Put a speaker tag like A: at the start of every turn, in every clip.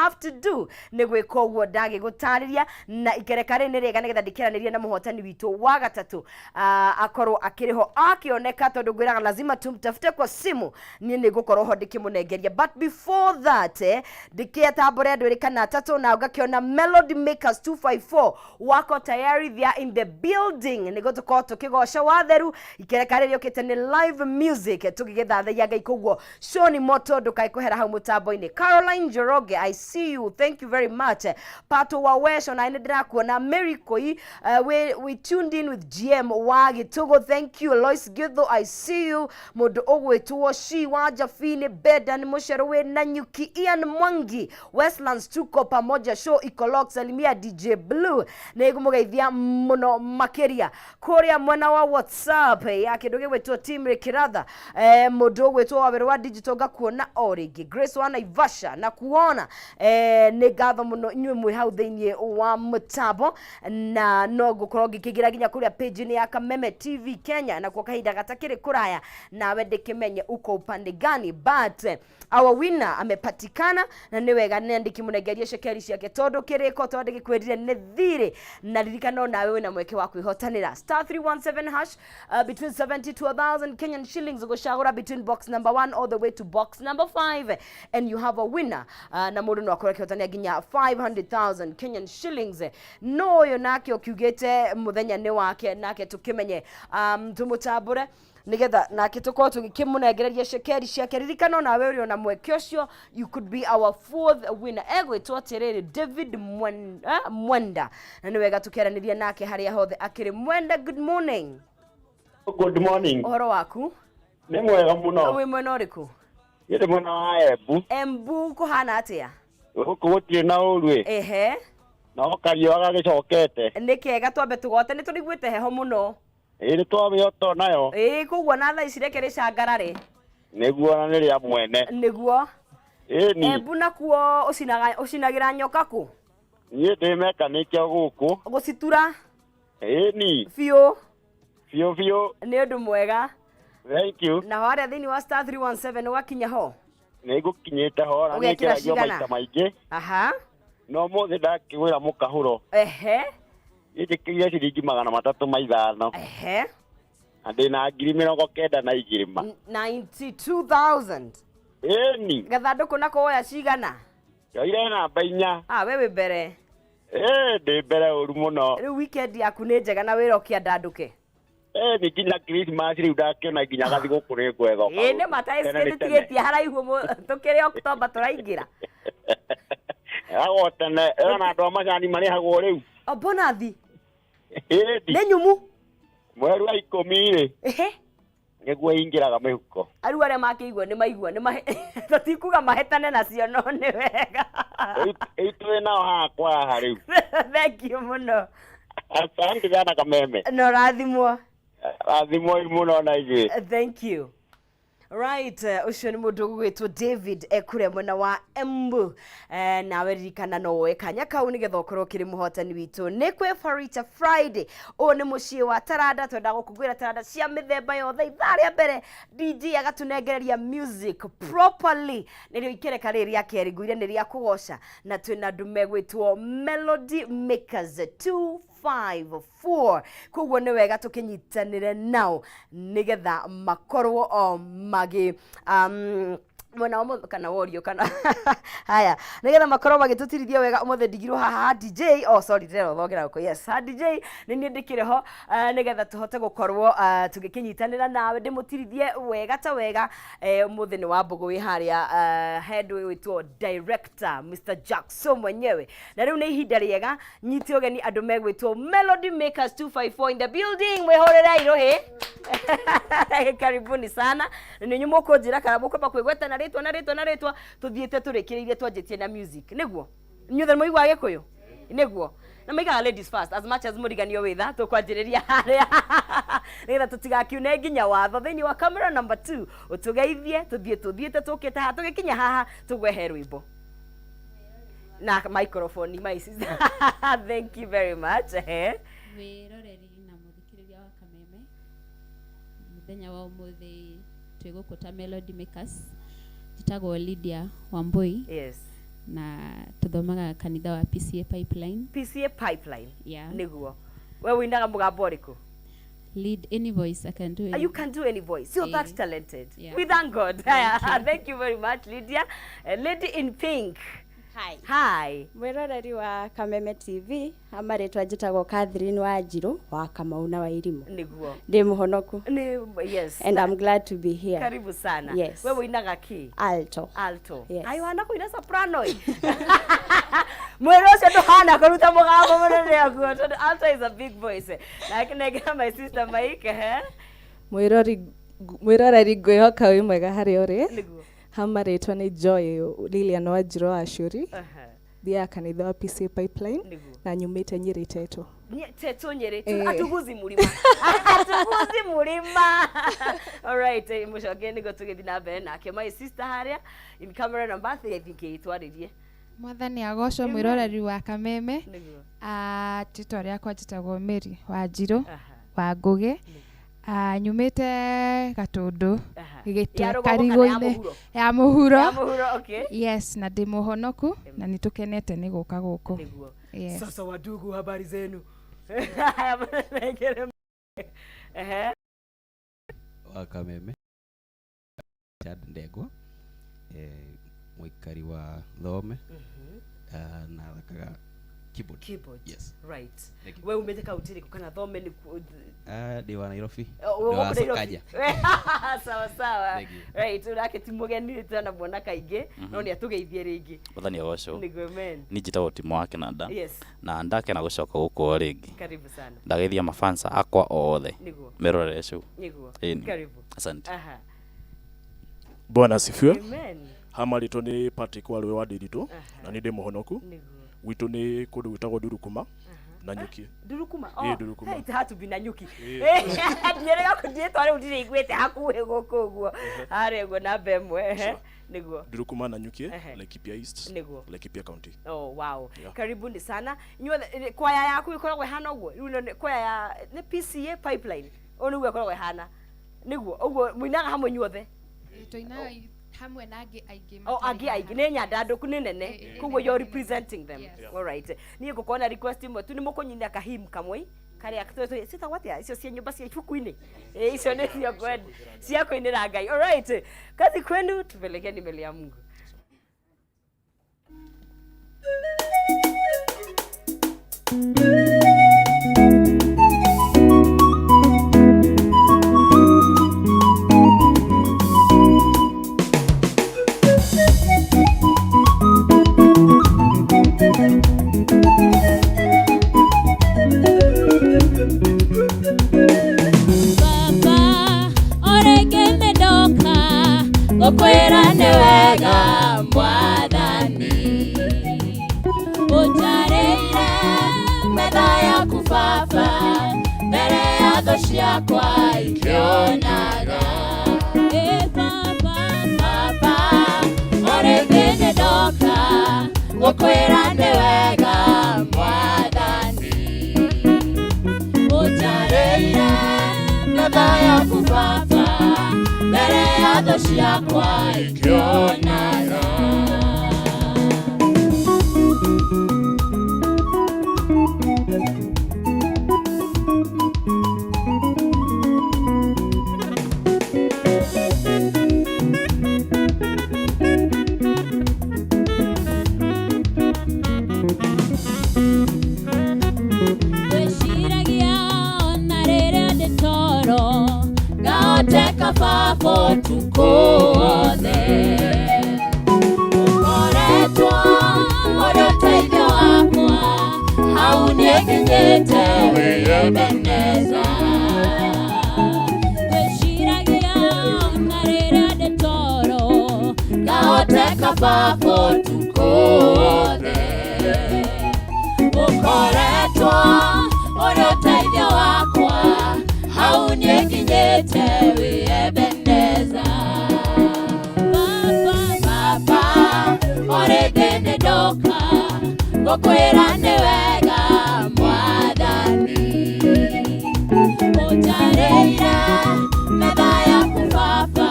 A: have to do nĩ gwĩka ũguo ndagĩgũtarĩria na ikereka rĩ nĩ rĩega nĩgetha ndĩkĩranĩrie na mũhotani witũ wa gatatũ akorwo akĩrĩho akĩoneka tondũ ngwĩraga lazima tumtafute kwa simu niĩ nĩ ngũkorwo ho ndĩkĩmũnengeria but before that ndĩkĩetambũre andũ ĩrĩ kana atatũ na ũgakĩona Melody Makers 254 wako tayari they are in the building nĩguo tũkorwo tũkĩgoca watheru ikereka rĩ rĩũkĩte nĩ live music tũgĩgĩthathaiya ngai koguo show ni moto ndũkaĩkũhera hau mũtambo-inĩ. Caroline Njoroge, I see you, thank you very much. Pato wa Wesho na ine ndĩrakuona Mary Koi, we tuned in with GM wa Gĩtũgũ, thank you. Lois Githo, I see you. Mũndũ ũgwĩtwo Shi wa Jafine, Bedan Mũcero we Nanyuki, Ian Mwangi, Westlands tuko pamoja, show Ikolok, salimia DJ Blue na igũmũgeithia mũno makĩria kũrĩa mwena wa WhatsApp ya kĩndũ gĩgwĩtwo Team Kiratha, mũndũ ũgwĩtwo Waweru wa Digital ngakuona o rĩngĩ, Grace wa Naivasha na kuona nĩ ngatho mũno inyuĩ mwĩ hau thĩinĩ wa mũtambo na no ngũkorwo ngĩkĩgira nginya kũrĩa page-inĩ ya Kameme TV Kenya na kwa kahinda gatakĩrĩ kũraya nawe ndĩkĩmenye uko upande gani but our winner amepatikana na nĩ wega nĩ ndĩkĩmũnengeria cekeri ciake tondũ kĩrĩko tondũ ndĩgĩkwĩrire nĩ thirĩ na ririkana nawe wĩna mweke wa kwĩhotanĩra *317# between 70 to 1000 Kenyan shillings ũgũcagũra between box number 1 all the way to box number 5 and you have a winner na mũndũ no akorwo akĩhotania nginya 500,000 Kenyan shillings no yo nake ũkiugĩte mũthenya nĩ wake nake tũkĩmenye tũmũtambũre nigetha nake tũkorwo tũgĩkĩmũnengereria cekeri ciake ririkana nawe ũrĩ ona mweke ũcio you could be our fourth winner egwĩtwo atĩrĩrĩ David Mwenda na nĩ wega tũkĩaranĩria nake harĩa hothe akĩrĩ Mwenda. Good morning.
B: Good morning.
A: Ũhoro waku?
B: Nĩ mwega mũno.
A: Wĩ mwena ũrĩkũ?
B: Yĩrĩ mwena wa Embu.
A: Embu kũhana atĩa?
B: Gũkũ gũtirĩ na ũru
A: ehe
B: no kario gagĩcokete
A: nĩ kega twambe tũgote nĩ tũriguĩte heho mũno
B: nĩ twamĩoto nayo
A: kũguo na thaa ici reke rĩcangarare
B: nĩguo na nĩ rĩa mwene
A: nĩguo
B: ni
A: Embu nakuo ũcinagĩra nyoka kũ?
B: Niĩ ndĩ mekanĩkia gũkũ
A: gũcitura
B: ni
A: biũ
B: nĩ
A: ũndũ mwega.
B: Thank you.
A: Na harĩa thĩinĩ wa *317 wakinya ho
B: nĩ ngũkinyĩte ho na nĩ kĩragio maita maingĩ no mũthĩ ndakĩgwĩra mũkahũro gĩkĩrire ciringi 350 na ndĩna 92,000
A: 92,000
B: ni
A: gathandũkũ nako woya cigana?
B: yoire namba 4
A: we wĩ mbere
B: ndĩ mbere ũru mũno
A: rĩu weekend yaku nĩ njega na wĩra ũkĩandandũke
B: ni nginya Christmas rĩu ndakĩona nginya gathigũkũ nĩ ngwethoka
A: nĩ mataĩtigĩtie haraihu tũkĩrĩ October tũraingĩra
B: agotene na andũ a macani marĩhagwo rĩu
A: bonathi nĩ nyumu
B: mweri wa 10 nĩguo ingĩraga mĩhuko
A: arĩa arĩa makĩigua nĩ maigua tũtikuga mahetane nacio no nĩ wega
B: twĩ nao hakwa haha rĩu
A: thank you mũno
B: asante sana Kameme
A: no rathimwo
B: mũno na igĩ
A: thank you. Right, ucio nĩ mũndũ gwĩtwo David kũrĩa mwena wa Embu nawe ririkana no woe kanya kau nĩgetha ũkorwo kĩrĩ mũhotani witũ nĩ kwĩ Farita Friday nĩ mũciĩ wa Taranda twenda gũkũngũĩra Taranda cia mĩthemba yothe ithaa rĩa mbere DJ agatunengereria music properly nĩrĩo ikereka rĩrĩ rĩa kerĩ ngũire nĩ rĩa kũgoca na twĩna andũ megwĩtwo Melody Makers 254 koguo nĩ wega tũkĩnyitanĩre nao nĩgetha makorwo magi mwana kana worio kana haya nĩgetha makorwo magĩtũtirithia wega ũmũthĩ ndigirwo haha DJ sorry ndĩrero thogera gũkũ yes DJ nĩ niĩ ndĩkĩrĩ ho nĩgetha tũhote gũkorwo tũgĩkĩnyitanĩra nawe ndĩmũtirithie wega ta wega ũmũthĩ nĩ wa mbũgũ wĩ harĩa head wĩtwo director Mr. Jackson mwenyewe na rĩu nĩ ihinda rĩega nyiti ũgeni andũ megwĩtwo Melody Makers 254 in the building mwĩhũrĩre irohĩ karibuni sana nĩ nyuĩ mũkũnjĩra kana mũkwamba kwĩgweta na rĩtwa tuthiĩte tũrĩkĩrĩirie twanjĩtie na music nĩguo inyuothe nĩ mũigua Gĩkũyũ nĩguo na maigaga ladies first as much as mũriganio wĩtha tũkwanjĩrĩria harĩa nĩgetha tũtigakiune nginya watho thĩinĩ wa camera number 2 ũtũgeithie tuthiĩte tũkĩte haha tũgĩkinya haha tũgwehe rwĩmbo na microphone maici thank you very much
C: wĩroreri na mũthikĩrĩria wa Kameme mũthenya wa ũmũthĩ twĩgũkũ ta Melody Makers njĩtagwo Lydia Wambui
A: yes
C: na tuthomaga kanitha wa PCA Pipeline.
A: PCA Pipeline.
C: Yeah.
A: Niguo. Wewe winaga mugambo uriku?
C: Lead any voice I can do.
A: You can do any voice. You're that talented.
C: Yeah.
A: We thank God. Thank you very much, Lydia. Lady in pink.
D: Hi.
A: Hi.
D: Mwiroreri wa Kameme TV amaretwa njitagwo Catherine Wanjiru wa Kamau na Wairimu.
A: Niguo.
D: Ndi muhonoku.
A: Yes.
D: And I'm glad to be here.
A: Karibu sana.
D: Yes.
A: Wewe winaga ki?
D: Alto.
A: Alto.
D: Yes.
A: Ai wana kuina soprano. Mwero cio hana kuruta mugambo munene aguo. Alto is a big voice. Lakini my sister Mike,
E: mwiroreri ngwihoka wi mwega hari uri.
A: Niguo.
E: Hamaretwa ni Joy Lilian Wanjiru Ashuri. Thia kanitha wa PCA Pipeline.
A: Niguo.
E: Na nyumite Nyeri Teto.
A: Teto Nyeri. Atuguzi mulima. Atuguzi mulima. All right, mucoke nigo tugithi na mbere nake my sister haria in camera number 3 I think itwaririe.
F: Mwathani agocwo mwiroreri wa Kameme.
A: Niguo.
F: Tito riakwa njitagwo Mary Wanjiru wa Ngugi. Nyumite Gatundu gigitwa Karigũ-inĩ ya muhuro. Ya
A: muhuro, okay.
F: Yes, na ndi muhonoku na nitukenete ni guka guku.
A: Yes. Sasa wadugu, habari zenu?
G: Wa Kameme Chad Ndegwa muikari wa Thome na thakaga keyboard. Yes.
A: Right. Wewe umete kaunti kana Thome ni
G: ndi wa Nairobi.
A: Nairobi. Sawa. Right, urake timugeni tena muona kaingi no ni atugeithie ringi.
H: Mwathani agocwo.
A: Niguo men.
H: Ni njitagwo Timo wa Kinanda.
A: Yes.
H: Na ndakena gucoka guku ringi.
A: Karibu sana.
H: Ndageithia mafansa akwa othe.
A: Niguo.
H: Merorere cu.
A: Niguo.
H: Karibu. Asante.
I: Bwana asifiwe.
A: Amen.
I: Hamarito ni Patrick Walwe wa Ndiritu na ni ndi muhonoku.
A: Niguo.
I: Witu ni kundu gwitagwo Ndurukuma na Nyuki.
A: Ndurukuma.
I: Ndurukuma.
A: Hey, hatu bina Nyuki. Nyerega kudieto ari utire igwete hakuhe guku guo. Are go na bemwe. Niguo.
I: Ndurukuma na Nyuki, Laikipia East.
A: Niguo.
I: Laikipia County.
A: Oh wow. Karibuni sana. Nyuothe kwaya yaku ikoragwo hana uguo. Riu kwaya ya ni PCA Pipeline. Onu uguo ikoragwo hana. Niguo. Uguo muinaga hamwe nyuothe.
F: Tuinaga hamwe na angi aingĩ.
A: Angi nĩ nyandanduku nĩ nene koguo you're representing them. All right, niĩ ngũkona request imwe tu nĩ mũkũnyina kahim kamwe karia sita watia icio cia nyumba cia ibuku-inĩ icio nĩ cio kwenda cia kũinĩra Ngai. All right, kazi kwenu, tupelekeni mbele ya Mungu.
J: Ukwira ni wega Mwathani utarĩire metha yaku Baba mbere ya thũ ciakwa ikĩonaga. Baba ũrĩngĩ nĩ ndoka gũkwĩra nĩ wega Mwathani utarĩire metha yaku Baba mbere ya thũ ciakwa ikĩonaga. Wĩciragia ona rĩrĩa ndĩ toro ngahoteka Baba ũtukũ wothe. Ũkoretwo ũrĩ ũteithio wakwa hau niĩ nginyĩte wĩ Ebeneza. Wĩciragia ona rĩrĩa ndĩ toro ngahoteka Baba ũtukũ wothe. Ũkoretwo ũrĩ ũteithio wakwa hau niĩ nginyĩte wĩ Ebeneza. Baba ũrĩngĩ nĩ ndoka gũkwĩra nĩ wega Mwathani ũnjarĩire metha yaku Baba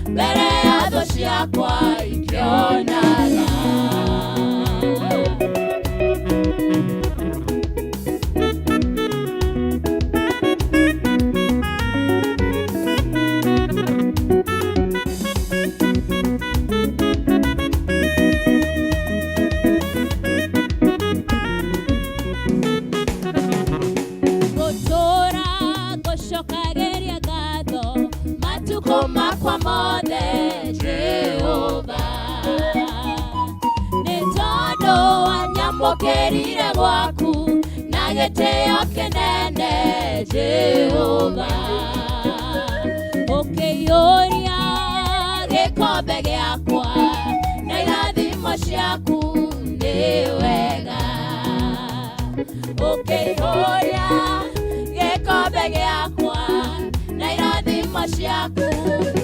J: mbere ya thũ ciakwa ikĩonaga. mokerire gwaku na gĩtĩo kĩnene Jehova. Ũkĩiyũria gĩkombe gĩakwa na irathimo ciaku nĩ wega. Ũkĩiyũria gĩkombe gĩakwa na irathimo ciaku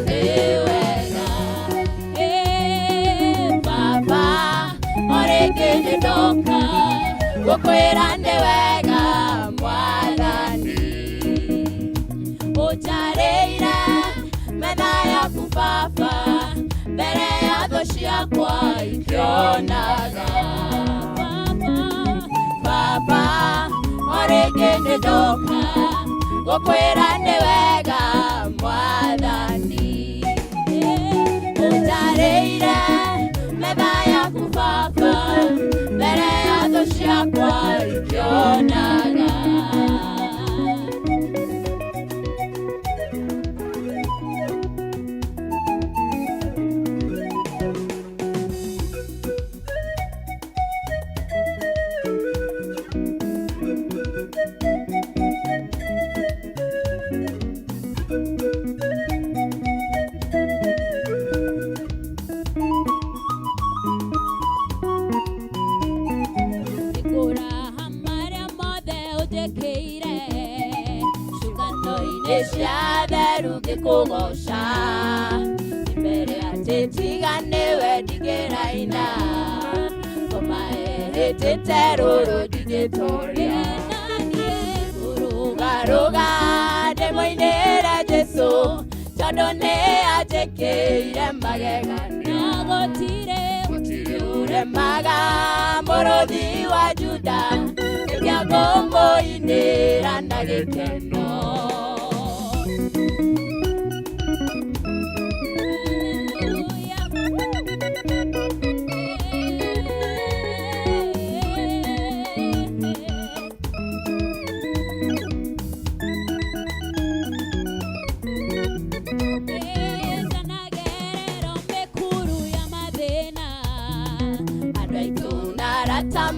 J: nĩ wega. Baba, orĩngĩ nĩndoka gũkwĩra nĩ wega Mwathani. Ũnjarĩire metha yaku Baba mbere ya thũ ciakwa ikĩonaga. Baba, orĩngĩ nĩndoka gũkwĩra nĩ wega Mwathani. Ũnjarĩire metha yaku Baba mbere ya thũ ciakwa ikĩonaga. Nĩciatheru ngĩkũgoca mbere atĩ tiganĩwe ndigĩraina. Ngoma ĩhĩtĩte rũrũ ndigĩtoria kũrũgarũga ndĩmũinĩre Jesũ tondũ nĩ anjĩkĩire magegania. Gũtirĩ ũremaga mũrũthi wa Juda nĩkĩo ngũmũinĩra na gĩkeno.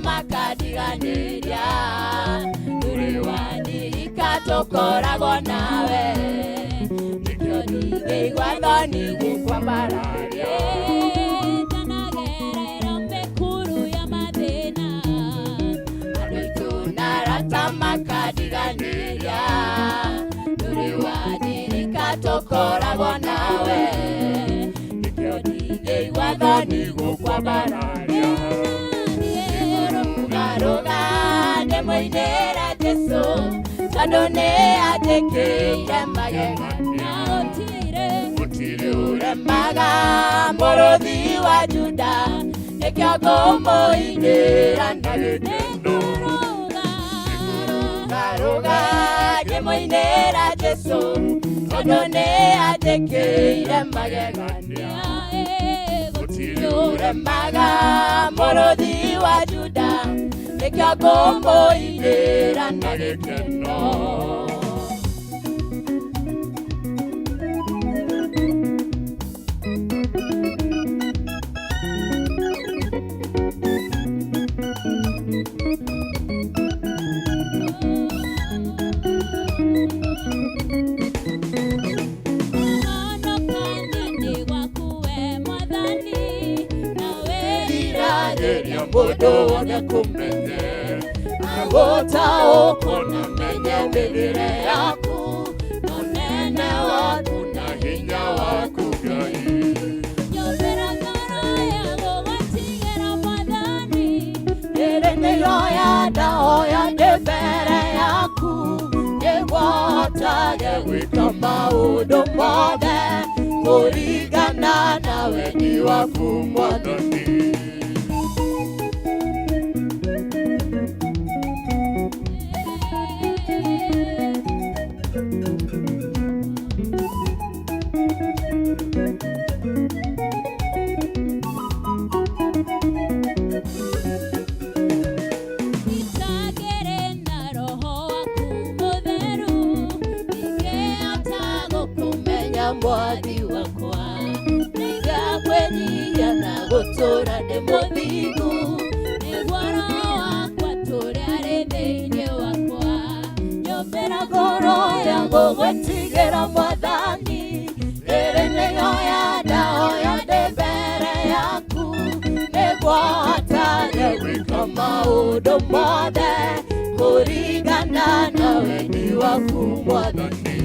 J: Makadiganĩria ndũrĩ wandirika tũkoragwo nawe nĩkĩo ningĩigua thoni gũkwambararia. Ndanagerera mĩkuru ya mathĩna andũ aitũ na arata makadiganĩria ndũrĩ wandirika tũkoragwo nawe nĩkĩo ningĩigua thoni gũkwambararia. Rũga ndĩmũinĩre Jesũ tondũ nĩ anjĩkĩire magegania. Gũtirĩ ũremaga mũrũthi wa Juda nĩkĩo ngũmũinĩra na gĩkeno. Rũga ndĩmũinĩre Jesũ tondũ nĩ anjĩkĩire magegania. Gũtirĩ ũremaga mũrũthi wa Juda nĩkĩo ngũmũinĩra na gĩkeno. Mũndũ wothe kũmenye na gũtaũkwo na menye mĩrĩre yaku na ũnene waku na hinya waku Ngai. Nyũmbĩra ngoro ya gũgũtigĩra Mwathani rĩrĩ nĩyo yandahoya ndĩ mbere yaku nĩguo hotage gwĩka maũndũ mothe kũringana na wendi waku Mwathani. Mwathi wakwa nĩngakwenyihia na gũtũra ndĩ mũthingu nĩguo roho gũgũtigĩra Mwathani, rĩrĩ nĩyo yanda mbere yaku, nĩguo ũhotage gwĩka maũndũ mothe kũringana na wendi waku Mwathani.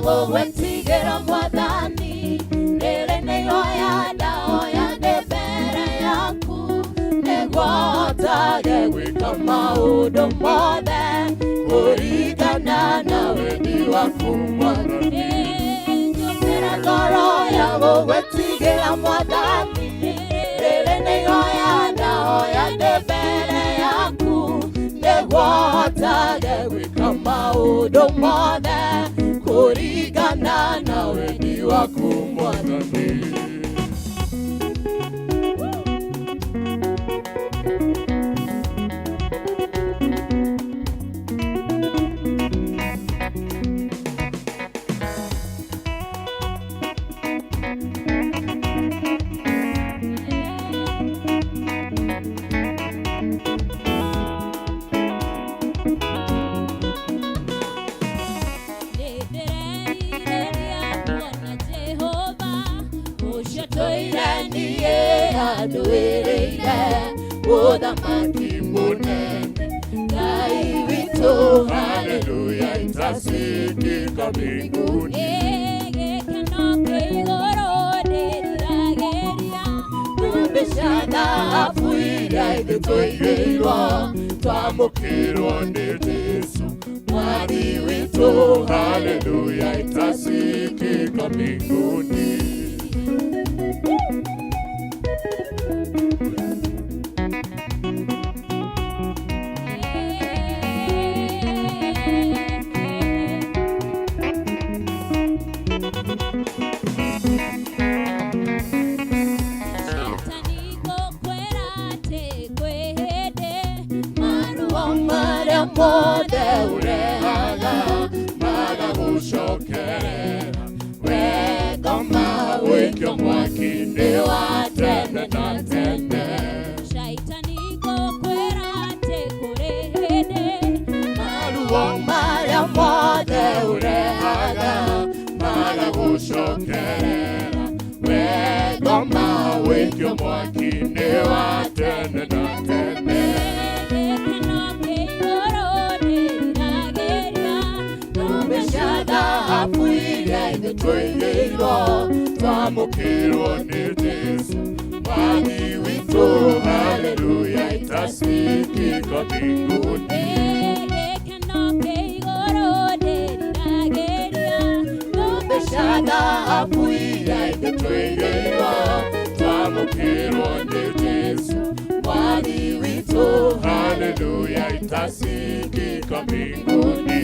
J: Gũgũtigĩra Mwathani, rĩrĩ nĩyo yanda mbere yaku, nĩguo ũhotage gwĩka maũndũ mothe kũringana na wendi waku Mwathani. Nyũmbĩra ngoro ya gũgũtigĩra Mwathani, rĩrĩ nĩyo yanda mbere yaku, nĩguo ũhotage gwĩka maũndũ mothe kũringana na wendi waku Mwathani. Andũĩrĩire mũthamaki mũnene, Ngai witũ haleluya itasikika mbinguni. Gĩkeno kĩa igũrũ ndĩriragĩria, mbũmbĩ cia thahabu iria ithuĩ tũigĩirwo, twamũkĩrwo nĩ Jesũ Mwathi witũ haleluya itasikika mbinguni. Mothe urehaga magagũcokerera, wegoma wĩkio mwaki-inĩ wa tene na tene. Shaitani ngũkwĩra atĩ kũrĩ hĩndĩ maruo marĩa mothe ũrehaga magagũcokerera, wegoma wĩkio mwaki-inĩ wa tene na tene. Thahabu iria ithuĩ twĩgĩirwo, twamũkĩrwo nĩ Jesũ Mwathi witũ haleluya itasikika mbinguni. Gĩkeno kĩa igũrũ ndĩriragĩria, mbũmbĩ cia thahabu iria ithuĩ twĩgĩirwo, twamũkĩrwo nĩ Jesũ Mwathi witũ haleluya itasikika mbinguni.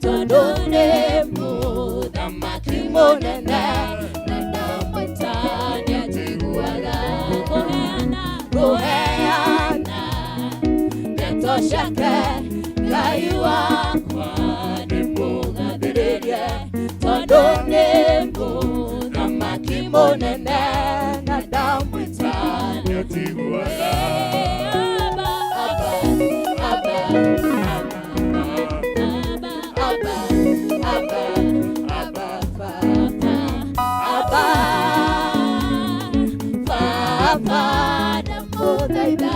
J: Tondũ nĩ mũthamaki mũnene, na ndamwĩta nĩanjiguaga. Kũheana ndeto ciake, Ngai wakwa ndĩmũgathĩrĩrie, tondũ nĩ mũthamaki mũnene, na ndamwĩta nĩanjiguaga. Abba, Abba, Abba. Baba na muthaitha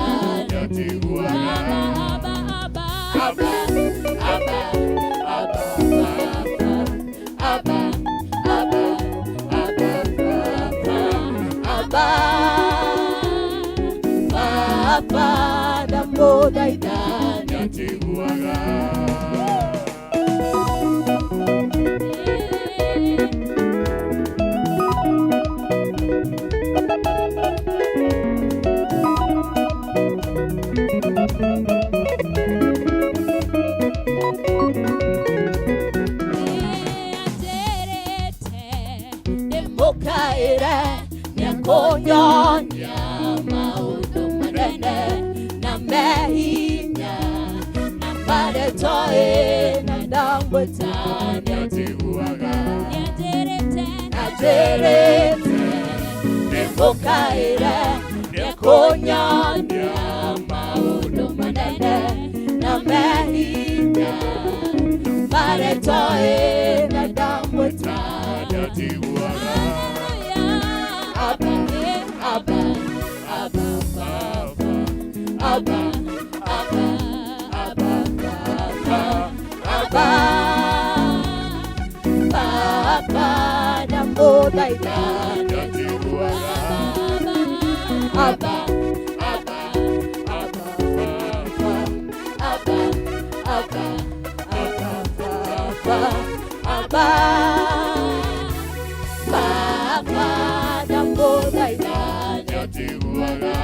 J: njiguaga Abba na muthaitha njiguaga Konyonya maundu manene na mehinya na maretoe na ndambweta njiguaga Najerete nemukaire nekonyonya maundu manene na mehinya maretoe na ndambweta njiguaga Abba, Abba, Abba, Abba, Abba, Abba, Abba, Abba, Abba, na muthaitha njiguaga Abba, Abba, Abba, Abba, Abba, Abba, Abba, na muthaitha njiguaga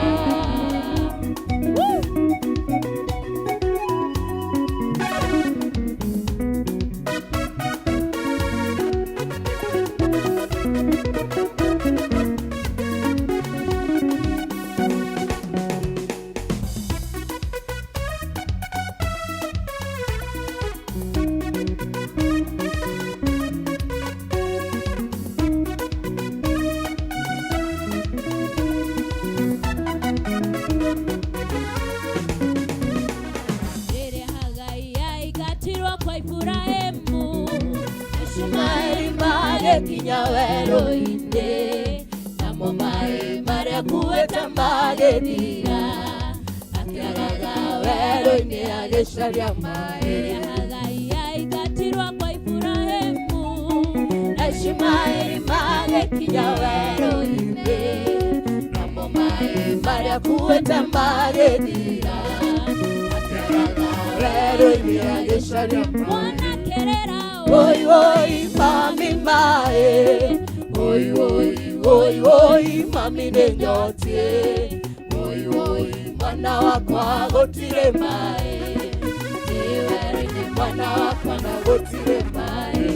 J: kinya werũ-inĩ namo maĩ marĩa kuĩte magĩthira akĩagaga werũ-inĩ agĩcaria maĩ Hagai aingatirwo kwa Iburahĩmu acio maĩ magĩkinya werũ-inĩ namo maĩ marĩa kuĩte magĩthira akĩagaga werũ-inĩ agĩcaria maĩ Oi, oi, mami mae Oi, oi, oi, oi, mami nenyotie Oi, oi, mwana wakwa gũtirĩ maĩ Iwerũ-inĩ mwana wakwa na gũtirĩ maĩ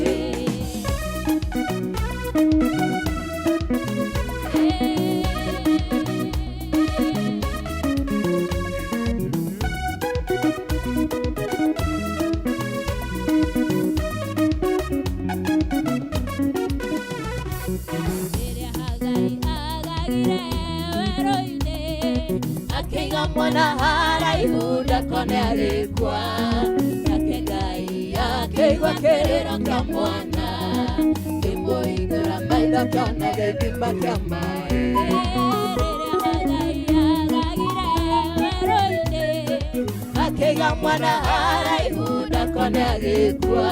J: Akĩiga mwana haraihu ndakone agĩkua nake Ngai akĩigua kĩrĩro kĩa mwana kĩmũhingũra maitho akĩona gĩthima kĩa maĩ akĩiga mwana haraihu ndakone agĩkua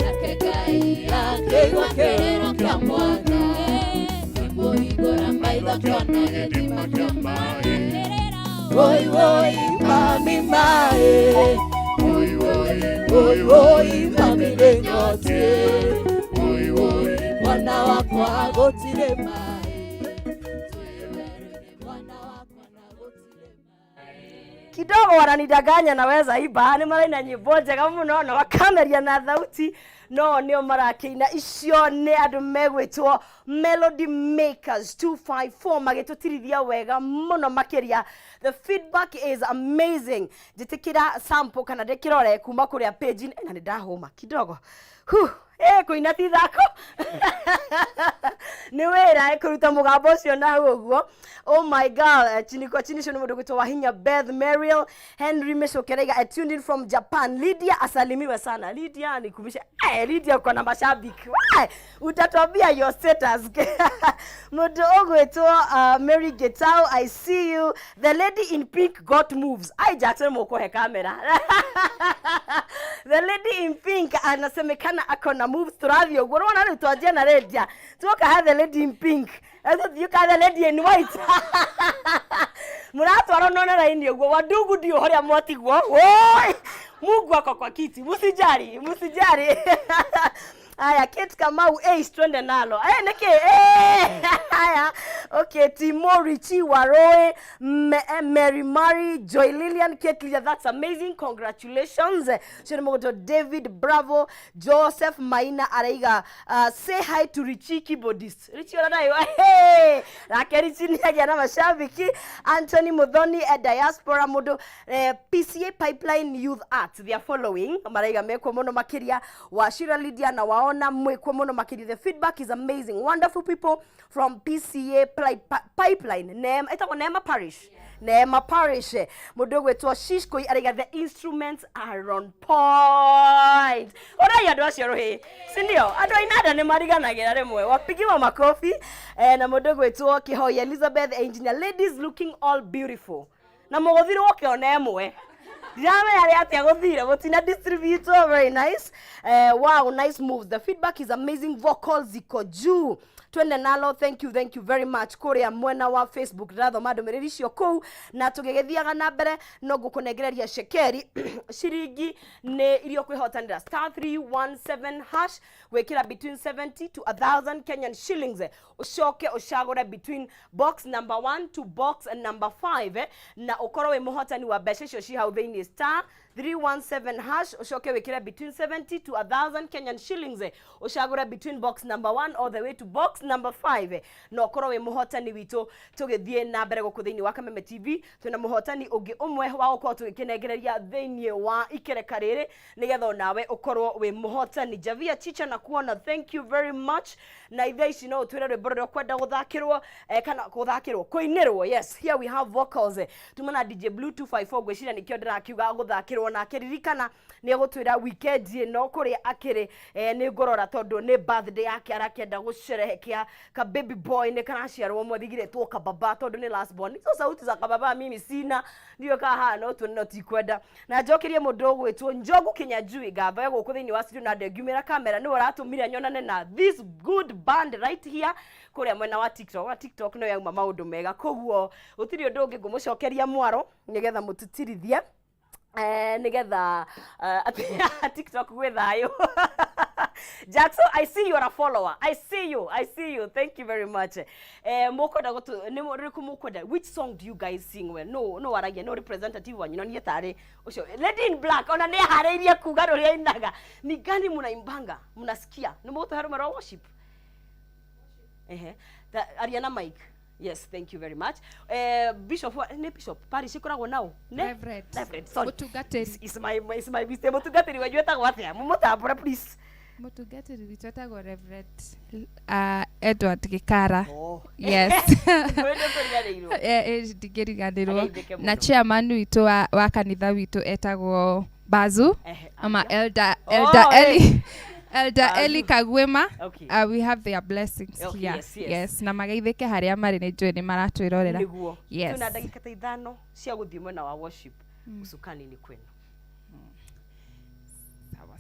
J: nake Ngai akĩigua kĩrĩro kĩa mwana kĩmũhingũra maitho akĩona gĩthima kĩa maĩ Oi, oi, mami mae Oi, oi, oi, oi, mami nenyotie Oi, oi, mwana wakwa gũtirĩ maĩ mwana wakwa na gũtirĩ maĩ
A: Kidogo wananidanganya naweza iba ni maraina nyimbo njega muno na wakameria na thauti no nio marakĩina icio nĩ andũ megwĩtwo Melody Makers 254 magĩtũtirithia wega mũno makĩria. The feedback is amazing. Njĩtĩkĩra sample kana ndĩkĩrore kuma kũrĩa page na nĩ ndahũma kidogo. Kũina ti thako nĩ wĩra kũruta mũgambo ũcio na ũguo. Oh my god, chini kwa chini nĩ mũndũ gwĩtwo Wahinya Beth Mariel Henry Meshokerega tuned in from Japan. Lydia asalimiwe sana. Lydia nikumbushe Lydia uko na mashabiki. Utatwambia your status. Mundu ogwetwo Mary Getao, I see you. The lady in pink got moves. I Jackson moko he camera. The lady in pink anasemekana akona moves turavyo. Unaona ni tuanjia na Lydia. Tuoka have the lady in pink. You got the lady in white. Muratwara nona na ini ogwo wadugu ndio horia mwatigwo. Oi! Mungu wako kwa kiti. Musijari. Aya, Kate Kamau, twende nalo. Neke, aya. Okay, Timo, Richie, Waroe, Mary, Joy Lillian, Kate Lydia, that's amazing. Congratulations. Shirimoto David, bravo. Joseph Maina Araiga, say hi to Richie keyboardist. Richie, hey! Rake Richie niagia na mashabiki. Anthony Modoni, Diaspora Modo, PCA Pipeline Youth Arts, they are following. Maraiga meko mono makiria, Washira Lydia na wao. The feedback is amazing. Wonderful people from PCA Pipeline. Neema Parish. Neema Parish. Mudogo eto Shishko ariga, the instruments are on point. Ora ya doa shero he. Sindio? Ado inada ne mariga na gera remwe. Wapigiwa makofi. Na mudogo eto Kihoya Elizabeth, engineer. Ladies looking all beautiful. Na mugodhiro woke onemwe. Distributor, very nice. Wow, nice moves. The feedback is amazing. Vocals ziko juu. Twende nalo, thank you very much. Korea mwena wa Facebook ratho madomererisho kou na tugegethia na mbere no gukunegereria shekeri shiringi ne irio kwihotanira *317# wekira between 70 to 1000 Kenyan shillings. Ushoke ushagora between box number 1 to box number 5 na ukoro we muhotani wa beshe shi how they ni *317# ushoke wekira between 70 to 1000 Kenyan shillings. Ushagora between box number 1 all the way to box number 5 no korwo we muhotani wito tugithie na mbere guku thiini wa Kameme TV twina muhotani ungi umwe wa uko tugikinegereria thiini wa ikereka riri nigetha nawe ukorwo we muhotani. Javia Chicha na kuona, thank you very much. Na ithaici no twire rwimbo kwenda guthakirwo kana guthakirwo kuinirwo. Yes, here we have vocals. Tumana DJ Blue 254 gwicira nikio ndirakiuga guthakirwo na kiririkana ni gutwira weekend no kuri akiri ni ngorora tondu ni birthday yake arakenda gusherehekea ka baby boy ne kana ciarwo mwathigire tu ka baba tondu ni last born. Hizo sauti za kababa mimi sina, ndio ka hano tu no tikwenda na njokirie mundu gwitwo Njogu Kinyajui gava yego kuthini wa studio na ndegumira kamera ni waratumire nyonane na this good band right here kuria mwena wa TikTok no yauma maundu mega koguo utiri undu ungi ngumucokeria mwaro nigetha mututirithie nigetha TikTok gwethayo. Jackson, I see you are a follower. I see you. Thank you very much. Mokoda go to nemo Mokoda. Which song do you guys sing well? No arage no representative one. You know ni tare. Osho Lady in Black ona ne hareria kugaro ria inaga. Ni gani munaimbanga? Munasikia? Nimo to haru mara worship. Ariana Mike. Yes, thank you very much. Bishop Parish ikoragwo nao.
F: Reverend.
A: Sorry.
F: Mutugateri.
A: Is my mistake. Mutugateri wajweta gwathia. Mumutambura please.
F: Mutugateri witwetagwo Reverend Edward Gikara. Yes. Ndigeriganirwo. Na chairman witu wa kanitha witu etagwo Bazu ama Elder Eli Kagwema. Okay. We have their blessings here. Yes. Na magaithike haria mari ni njwe ni maratwirorera. Yes.
A: Tuna ndagika ta 5 cia guthie mwena wa worship. Usukani ni kwenu.
F: Sawa.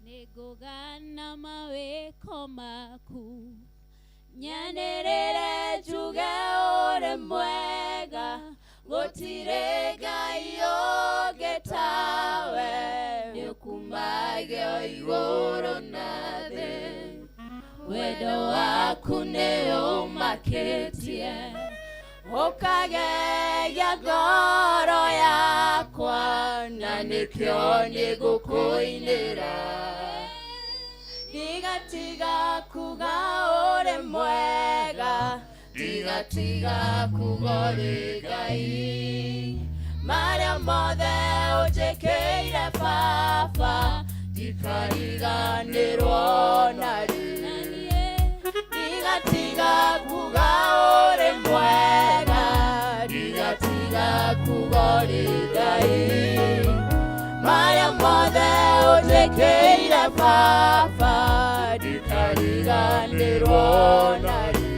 J: Negogana maweko maku nyanerere juge ore mwega gotire gayo getawe nikumage igoro nade wedo waku ne umaketie okage ya goro yakwa na nikyo nigukuinira Tiga kugaore mwega Tiga kugore gai Maria mothe ujekeire fafa Tikariganirwo nari Tiga kugaore mwega Tiga kugore gai baba ndikariganĩrwo narĩ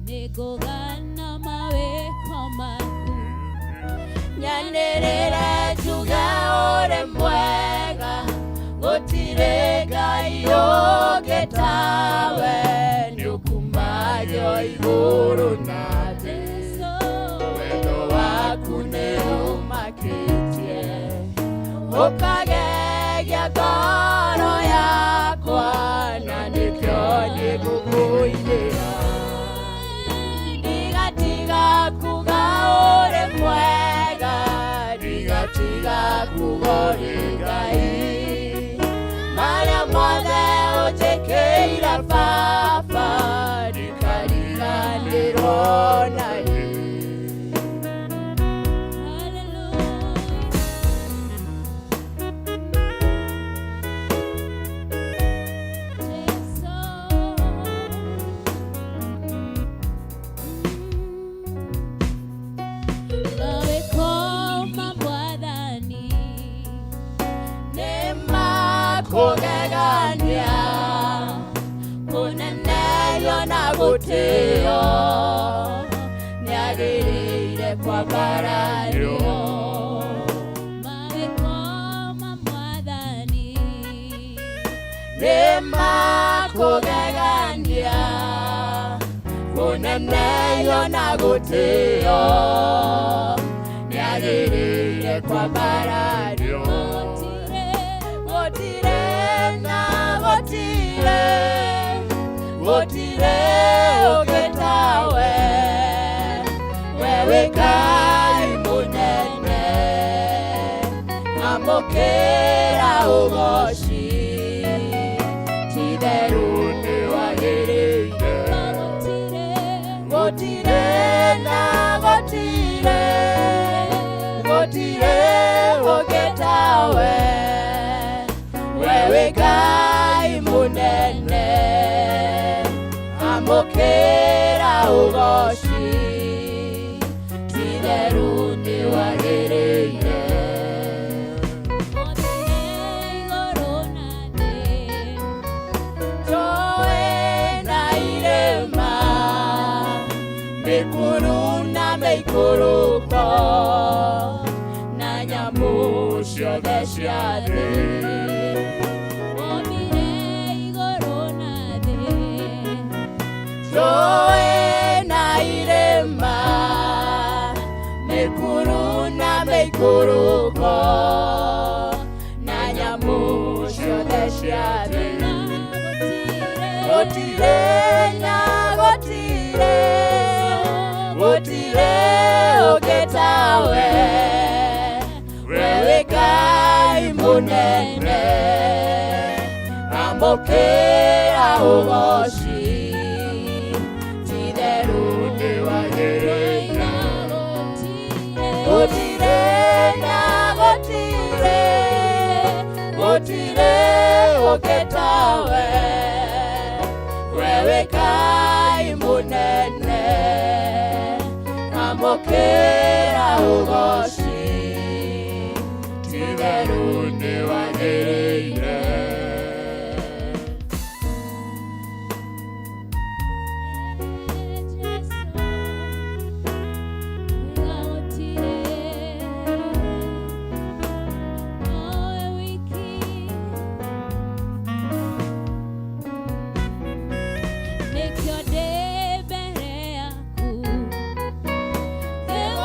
C: nĩngũgana mawĩko maku
J: nyanĩrĩre njuge ũrĩ mwega gũtirĩ Ngai ũngĩ tawe nĩũkumagio igũrũ na thĩ wendo waku nĩũmakĩtie ũkagegia ngoro yakwa na nĩkĩo nĩngũkũinĩra ndigatiga kuga ũrĩ mwega ndigatiga kuga ũrĩ Ngai marĩa mothe ũnjĩkĩire baba ndikariganĩrwo narĩ kũgegania kũneneo na gũtĩo nĩagĩrĩire kwambarario
C: mawĩko ma Mwathani
J: nĩmakũgegania kũneneo na gũtĩo nĩagĩrĩire kwambarario gũtirĩ ũngĩ tawe wewe Ngai mũnene amũkĩra ũgoci ti-itherũ nĩwagĩrĩire gũtirĩ ũngĩ tawe wewe Ngai mũnene amũkĩra ũgoci ti-itherũ nĩwagĩrĩire njũĩ na irĩma mĩkuru na mĩikũrũko na nyamũ ciothe cia thĩ njũĩ na irĩma mĩkuru na mĩikũrũko na nyamũ ciothe cia thĩ gũtirĩ ũngĩ tawe wewe Ngai mũnene amũkĩra ũgoci ti-itherũ nĩwagĩrĩire gũtirĩ ũngĩ tawe wewe Ngai mũnene amũkĩra ũgoci ti-itherũ nĩwagĩrĩire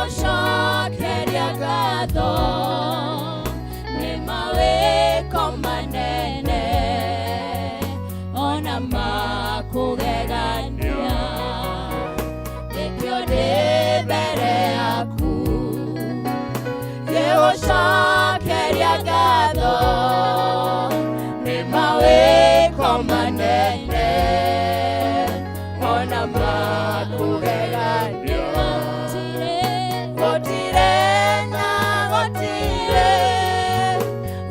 J: gũcokeria ngatho nĩ mawĩko manene ona makũgegania nĩkĩo ndĩ mbere yaku gũcokeria ngatho nĩ mawĩko manene ona makũgegania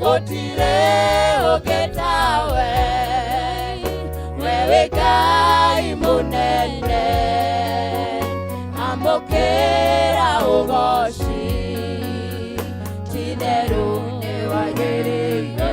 J: gũtirĩ ũngĩ tawe wewe Ngai mũnene amũkĩra ũgoci ti-itherũ nĩwagĩrĩire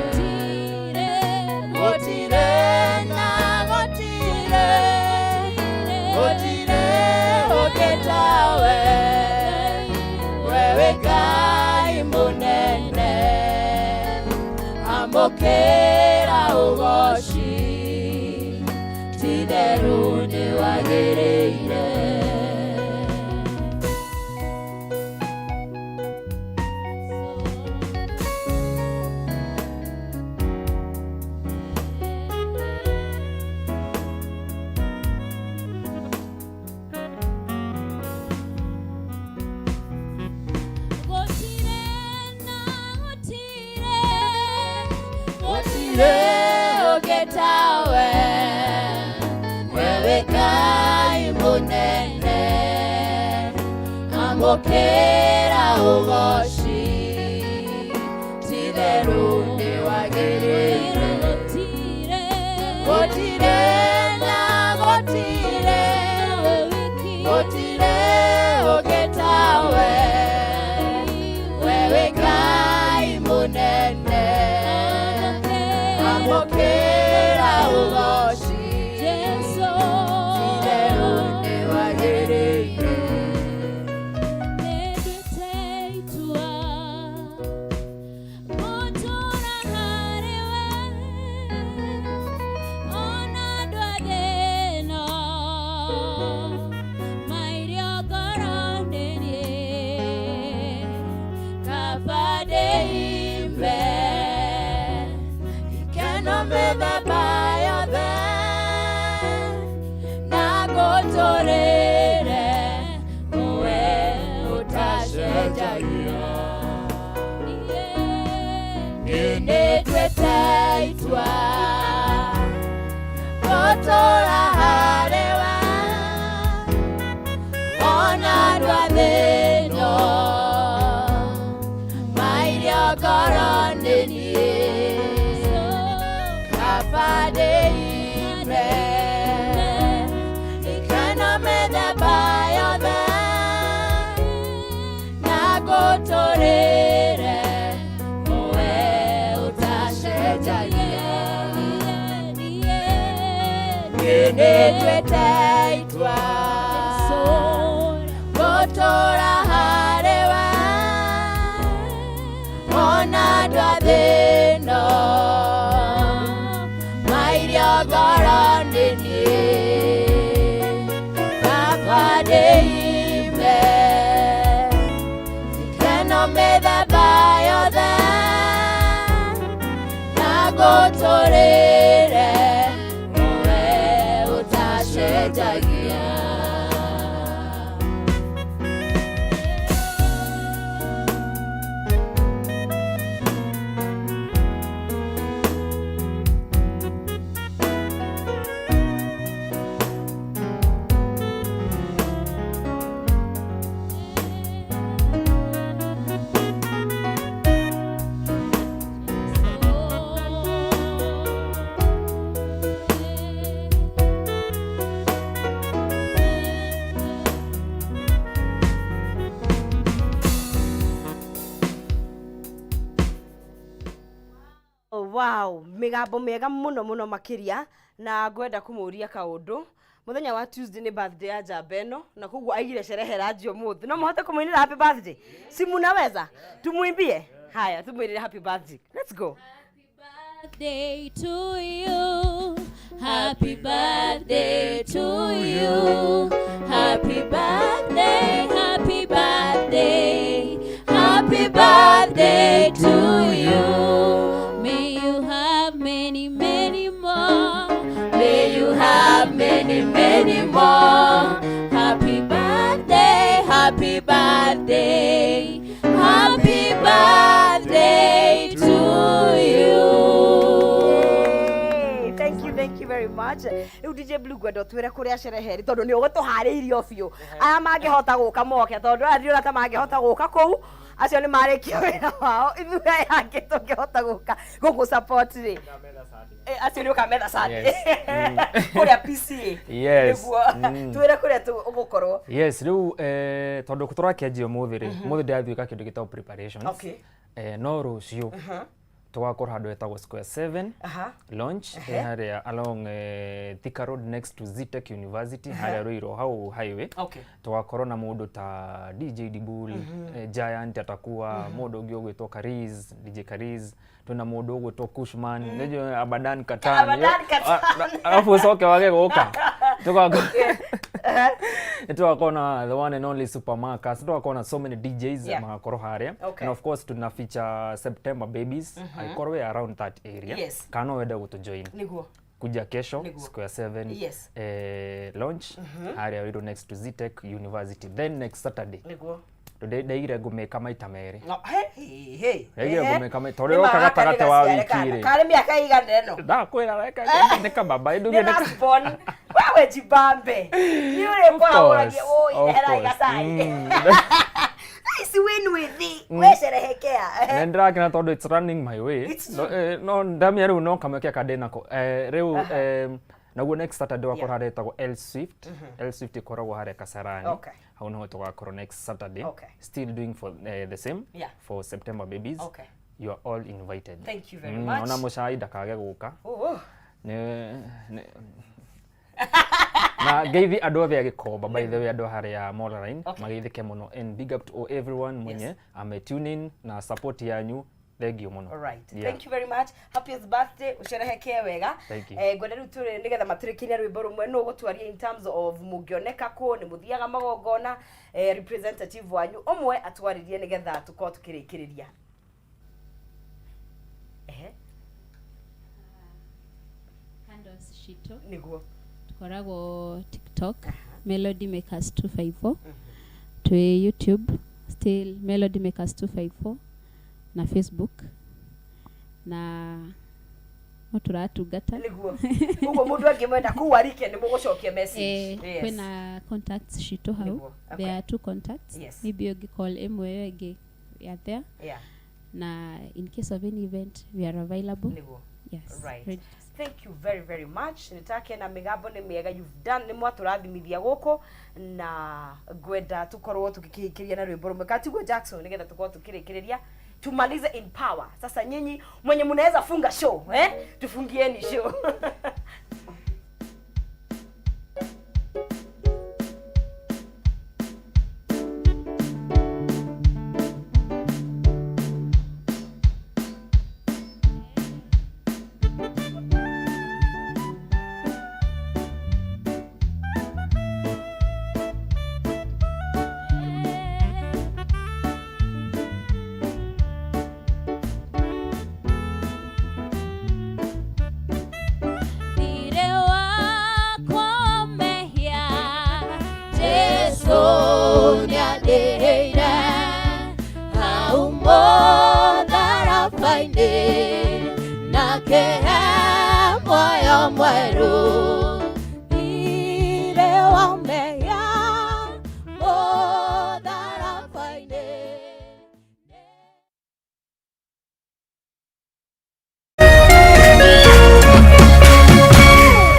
J: Titheru ni wagirire. Leo getawe wewe kai munene ambokera ugoshi titheru ni wagirire gotire na gotire ogetawe wewe kai munene Mokera ugoshi Jesu Titheru ni wagirire. Nedeteitua Motora harewe Ona dwadeno Mairio gorondenie Kapade imbe me the bio then na gotorere uwe utashejagia inedwetaitwa gotora harewa ona dwadheno mairio gorondenie Kapade imbe ikana me the bio then na gotorere uwe utashejagia inedwetaitwa gotora harewa ona dwadheno Garandini Kapade imbe Tikeno me the bio then Nagotorere Uwe utashejagia
A: Wow, migambo mega muno makiria na ngwenda kumuria kaundu. Muthenya wa Tuesday ni birthday ya Jabeno na koguo aigire sherehe radio muthi. No muhote kumuinira happy birthday. Si munaweza? Tumuimbie. Haya, tumuinire happy birthday. Let's go.
C: Birthday to you. Happy birthday to you. Happy birthday, happy birthday. Happy birthday to you. May you have many, many more. May you have many, many more. Happy birthday, happy birthday. Happy birthday to you.
A: Thank you very much. DJ Blue gwendo twire kuria sherehe tondu ni ugutuhariirio biu. Aya mangihota guka moke tondu ndio ta mangihota guka kou. Acio ni marikio wira wao. Ithuĩ yake tungihota guka guku support ri. Acio ni ukametha sati. Kuria PC.
K: Yes.
A: Twire kuria tu ugukorwo.
K: Yes, riu tondu turakianjia muthi ri. Muthi ndathuika kindu gitao preparation.
A: Okay.
K: No rucio twakora handu etagwo Square 7 launch haria along Thika Road next to Zitech University haria Ruiru hau highway. Twakora na mundu ta DJ Dibul, Giant atakuwa, mundu ungi ugwitwo Kariz, DJ Kariz, tuna mundu ugwitwo Kushman, nejo Abadan Katani. Alafu soke wage goka. Twakona the one and only Supermarkets. Twakona so many DJs makoro haria. And of course tuna feature September babies. I korwe around that area. Kano weda go to join. Kuja kesho Square 7 launch area Ruiru next to Zitech University. Then next Saturday today daire gumeka maita mere daire gumeka maita tore okagata wa wiki kare miaka igana no da kwira reka neka baba nduge neka spawn wewe jibambe ni ule kwa wage era igasai isi win with thee we sherehekea nendra kana todo it's running my way no ndamia ru no kameke kadena ko reu naguo next Saturday wakora retagwo L Swift L Swift ikoragwo hare Kasarani hau no twakora next Saturday still doing for the same for September babies. You are all invited. Thank you very much. Ona mushaida kage guka na gave adove agikomba by the way ado hare ya Moraline magithike muno and big up to everyone mwenye ame tune in na support yanyu. Thank you muno. All right. Thank you very much. Happiest birthday usherehekee wega. Gwenda riu turi nigetha maturikiria rwimbo rumwe no gutwaria in terms of mugioneka ko ni muthiaga magongona representative wanyu omwe atwaririe nigetha tuko tukirikiriria.
C: Candos Shito. Niguo. Tukoragwo TikTok Melody Makers 254. To YouTube still Melody Makers 254. Na Facebook na muturatungata niguo ugo mundu angimwenda kuwarike ni mugucokia message kwina contacts Shito hau there are 2 contacts maybe you call emwe ege ya there na in case of any event we are available niguo right. Thank you very very much. Nitake na migambo ni miega you've done ni mwaturathimithia guko na gwenda tukorwo tukikikiria na rwimbo rumwe katigwo Jackson nigetha tukorwo tukirikiria tumalize in power. Sasa nyinyi mwenye mnaweza funga show tufungieni show.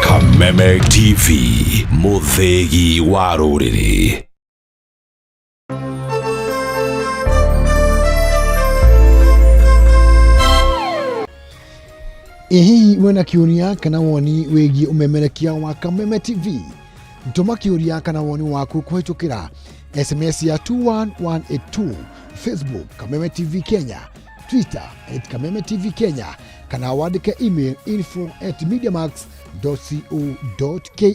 L: Kameme TV muthegi wa ruriri.
M: Hihi wena kiuria kana woni wigi umemerekia wa Kameme TV? Ntuma kiuria kana woni waku kuhitukira SMS ya 21182, Facebook Kameme TV Kenya, Twitter @Kameme TV Kenya, kana wandike email info@mediamax.co.ke.